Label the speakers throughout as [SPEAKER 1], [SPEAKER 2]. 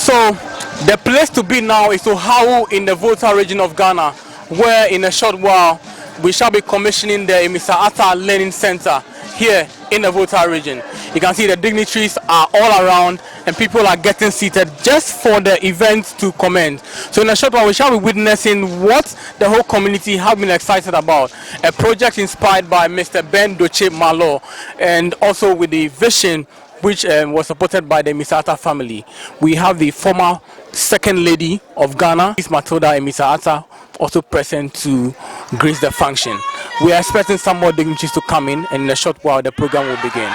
[SPEAKER 1] So the place to be now is Ohawu in the Volta region of Ghana, where in a short while we shall be commissioning the Amissah Learning Center here in the Volta region. You can see the dignitaries are all around and people are getting seated just for the event to commence. So in a short while we shall be witnessing what the whole community have been excited about. A project inspired by Mr. Dotsei Malor, and also with the vision which was supported by the Amissah family. We have the former second lady of Ghana, Miss Matilda Amissah, also present to grace the function. We are expecting some more dignitaries to come in, and in a short while the program will begin.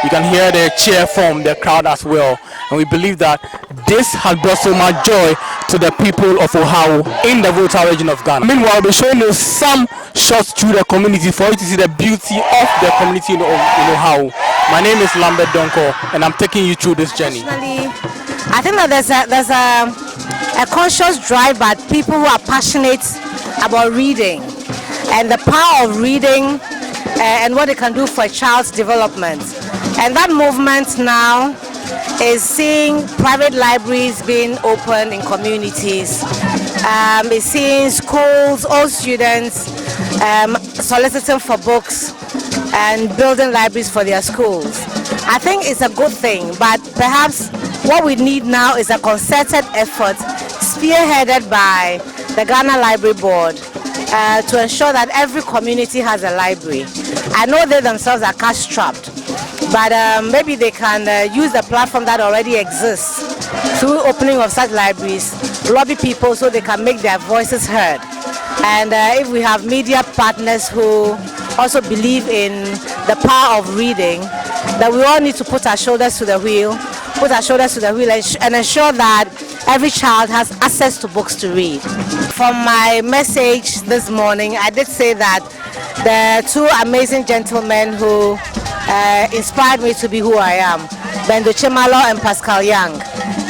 [SPEAKER 1] You can hear the cheer from the crowd as well, and we believe that this has brought so much joy to the people of Ohawu in the Volta region of Ghana. Meanwhile, we'll be showing you some shots through the community for you to see the beauty of the community in Ohawu. My name is Lambert Donko, and I'm taking you through this journey.
[SPEAKER 2] I think that there's a conscious drive by people who are passionate about reading and the power of reading and what it can do for a child's development. And that movement now is seeing private libraries being opened in communities. It's seeing schools, all students soliciting for books and building libraries for their schools. I think it's a good thing, but perhaps what we need now is a concerted effort spearheaded by the Ghana Library Board to ensure that every community has a library. I know they themselves are cash-strapped, but maybe they can use the platform that already exists through opening of such libraries, lobby people so they can make their voices heard. And if we have media partners who also believe in the power of reading, that we all need to put our shoulders to the wheel, and ensure that every child has access to books to read. From my message this morning, I did say that the two amazing gentlemen who inspired me to be who I am, Dotsei Malor and Pascal Young.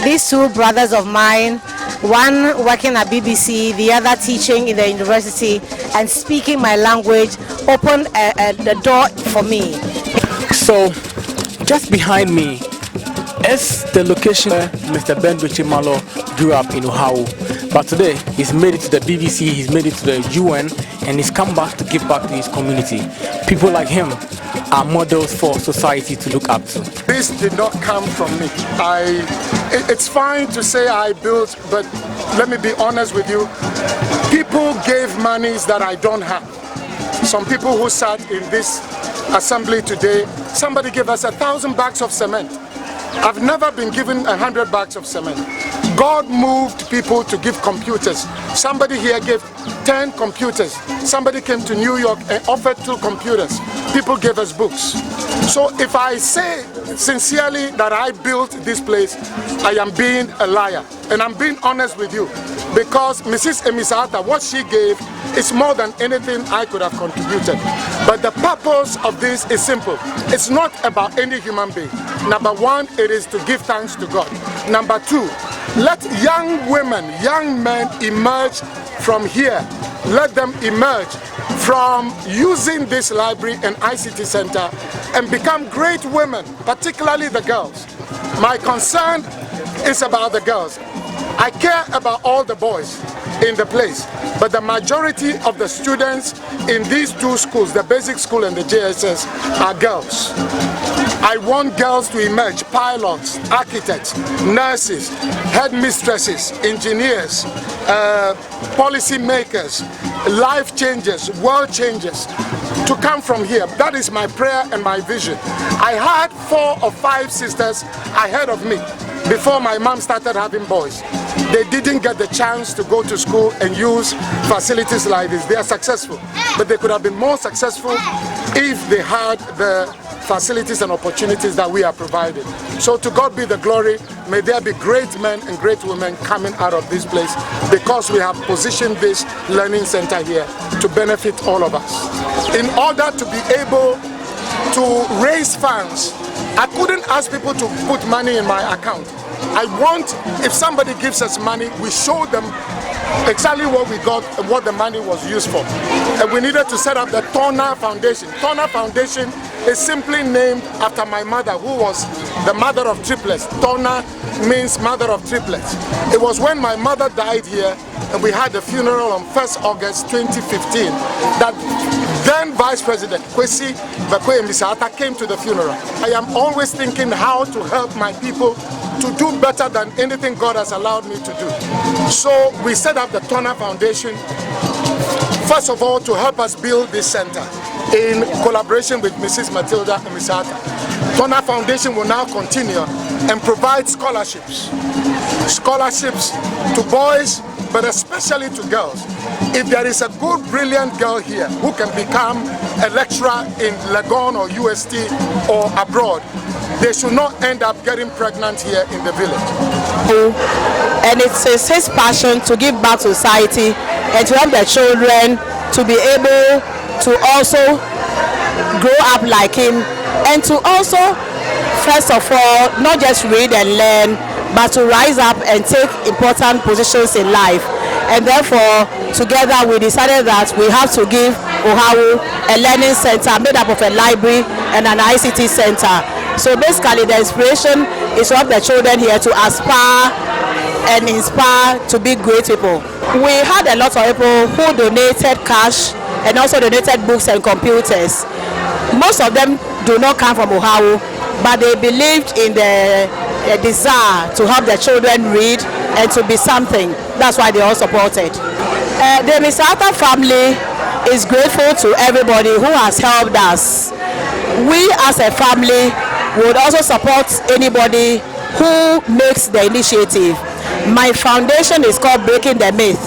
[SPEAKER 2] These two brothers of mine, one working at BBC, the other teaching in the university and speaking my language, opened the door for me.
[SPEAKER 1] So just behind me is the location where Mr. Dotsei Malor grew up in Ohawu. But today he's made it to the BBC, he's made it to the UN, and he's come back to give back to his community. People like him are models for society to look up to.
[SPEAKER 3] This did not come from me. It's fine to say I built, but let me be honest with you. People gave monies that I don't have. Some people who sat in this assembly today, somebody gave us 1,000 bags of cement. I've never been given 100 bags of cement. God moved people to give computers. Somebody here gave 10 computers. Somebody came to New York and offered 2 computers. People gave us books. So if I say sincerely that I built this place, I am being a liar. And I'm being honest with you. Because Mrs. Amissah, what she gave is more than anything I could have contributed. But the purpose of this is simple. It's not about any human being. Number one, it is to give thanks to God. Number two, let young women, young men emerge from here. Let them emerge from using this library and ICT center and become great women, particularly the girls. My concern is about the girls. I care about all the boys in the place, but the majority of the students in these 2 schools, the basic school and the JSS, are girls. I want girls to emerge, pilots, architects, nurses, headmistresses, engineers, policy makers, life changers, world changers, to come from here. That is my prayer and my vision. I had 4 or 5 sisters ahead of me before my mom started having boys. They didn't get the chance to go to school and use facilities like this. They are successful, but they could have been more successful if they had the facilities and opportunities that we are providing. So to God be the glory. May there be great men and great women coming out of this place, because we have positioned this learning center here to benefit all of us. In order to be able to raise funds, I couldn't ask people to put money in my account. I want, if somebody gives us money, we show them exactly what we got and what the money was used for. And we needed to set up the Torna Foundation. Torna Foundation is simply named after my mother, who was the mother of triplets. Torna means mother of triplets. It was when my mother died here and we had the funeral on 1st August 2015 that then Vice President Kwesi Amissah came to the funeral. I am always thinking how to help my people to do better than anything God has allowed me to do. So we set up the Torna Foundation, first of all, to help us build this center in collaboration with Mrs. Matilda Amissah. Torna Foundation will now continue and provide scholarships to boys, but especially to girls. If there is a good, brilliant girl here who can become a lecturer in Legon or UST or abroad, they should not end up getting pregnant here in the village.
[SPEAKER 4] And it's his passion to give back to society and to help the children to be able to also grow up like him, and to also, first of all, not just read and learn, but to rise up and take important positions in life. And therefore, together we decided that we have to give Ohawu a learning center made up of a library and an ICT center. So basically the inspiration is to help the children here to aspire and inspire to be great people. We had a lot of people who donated cash and also donated books and computers. Most of them do not come from Ohawu, but they believed in the desire to help the children read and to be something. That's why they all supported. The Amissah family is grateful to everybody who has helped us. We as a family would also support anybody who makes the initiative. My foundation is called Breaking the Myth,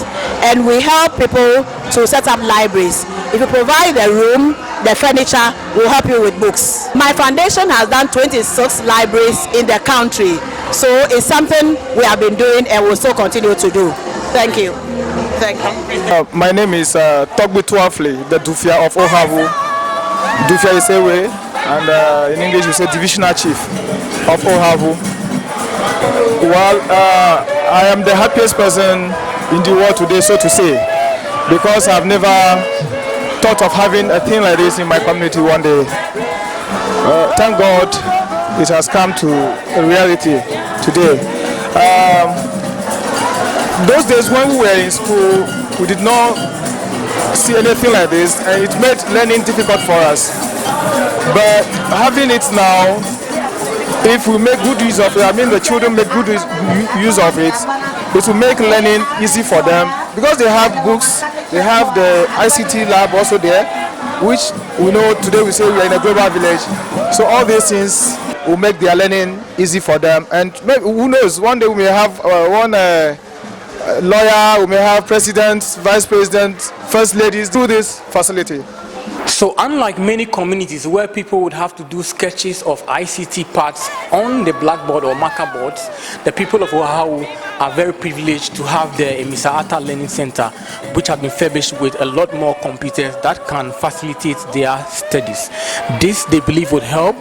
[SPEAKER 4] and we help people to set up libraries. If you provide the room, the furniture, will help you with books. My foundation has done 26 libraries in the country, so it's something we have been doing and will still continue to do. Thank you. Thank you.
[SPEAKER 5] My name is Togbi Tuafle, the Dufia of Ohawu. Dufia is Ewe, and in English we say Divisional Chief of Ohawu. Well, I am the happiest person in the world today, so to say, because I've never thought of having a thing like this in my community one day. Thank God it has come to a reality today. Those days when we were in school, we did not see anything like this, and it made learning difficult for us. But having it now, if we make good use of it, I mean the children make good use of it, it will make learning easy for them, because they have books, they have the ICT lab also there, which we know today we say we are in a global village. So all these things will make their learning easy for them, and maybe, who knows, one day we may have one lawyer, we may have president, vice president, first ladies through this facility.
[SPEAKER 1] So unlike many communities where people would have to do sketches of ICT parts on the blackboard or marker boards, the people of Ohawu are very privileged to have the Amissah Learning Center, which have been furnished with a lot more computers that can facilitate their studies. This, they believe, would help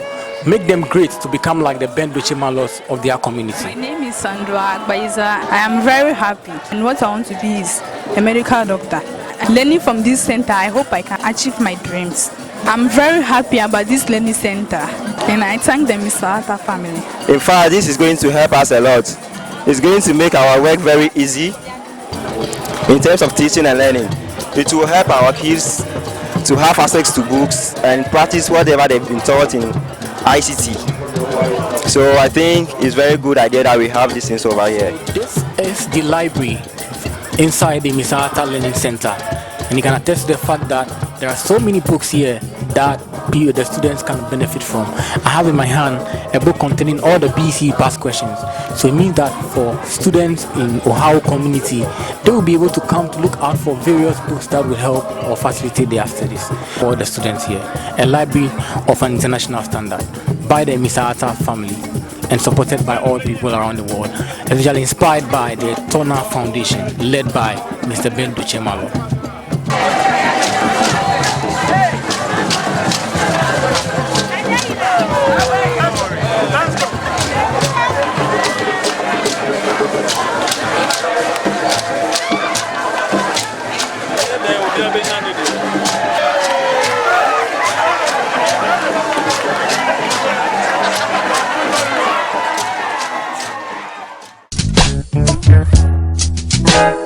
[SPEAKER 1] make them great to become like the Ben Dotsei Malors of their community.
[SPEAKER 6] My name is Sandra Agbayiza. I am very happy, and what I want to be is a medical doctor. Learning from this center, I hope I can achieve my dreams. I'm very happy about this learning center, and I thank the Amissah family.
[SPEAKER 7] In fact, this is going to help us a lot. It's going to make our work very easy in terms of teaching and learning. It will help our kids to have access to books and practice whatever they've been taught in ICT. So I think it's a very good idea that we have these things over here.
[SPEAKER 1] This is the library inside the Amissah Learning Center, and you can attest to the fact that there are so many books here that the students can benefit from. I have in my hand a book containing all the BC past questions, so it means that for students in Ohawu community, they will be able to come to look out for various books that will help or facilitate their studies for the students here. A library of an international standard by the Amissah family and supported by all people around the world, especially inspired by the Torna Foundation led by Mr. Ben Dotsei Malor.
[SPEAKER 3] Yeah.